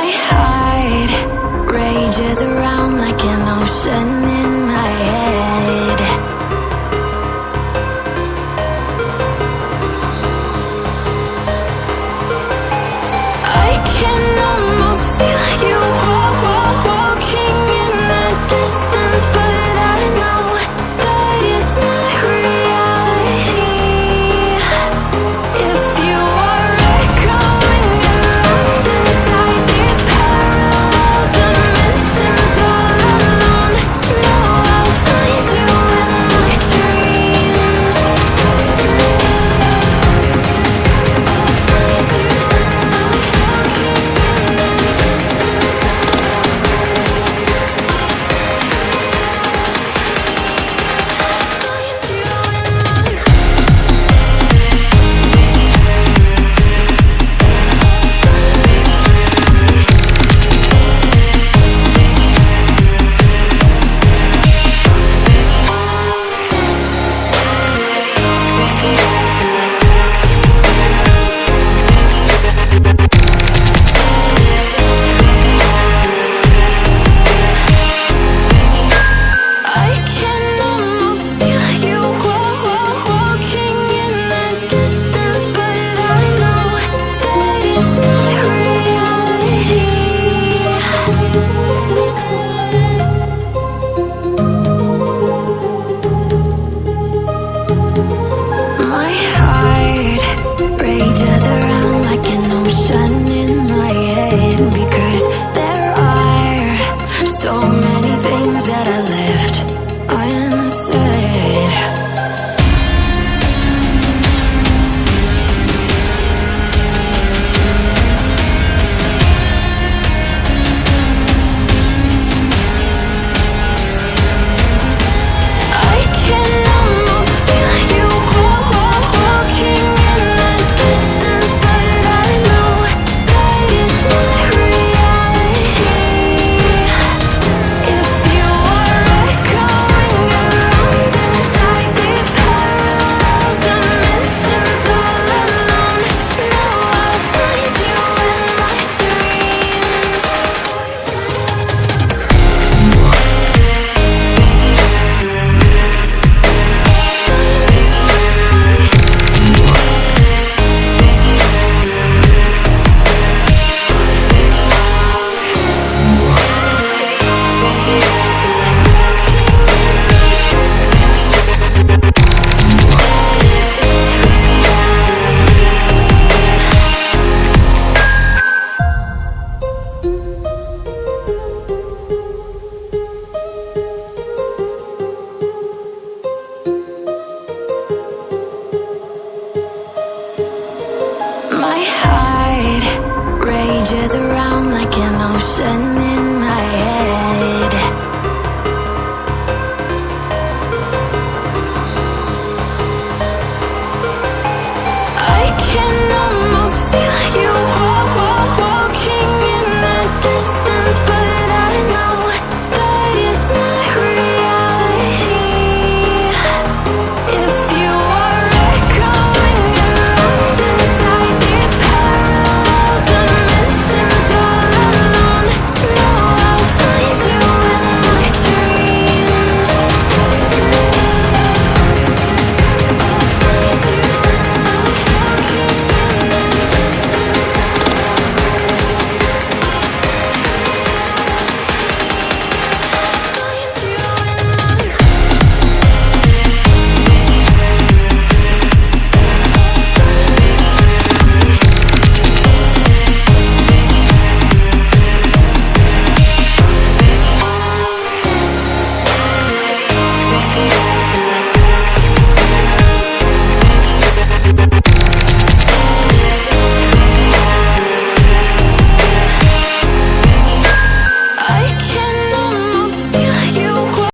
My heart rages around like an ocean in my head. I can almost feel you walking in the distance, but I know that it's not reality. If you are echoing around inside these parallel dimensions all alone, know I'll find you in my dreams. I'll find you in my walking in the I can almost feel you walking in the distance, but I know that it's not reality. My heart rages around like an ocean in my head, because there are so many things that I left unsaid. I can almost feel you walking in the distance, but I know that it's not reality. If you are echoing around inside these parallel dimensions all alone, know I'll find you in my dreams. My heart rages around like an ocean in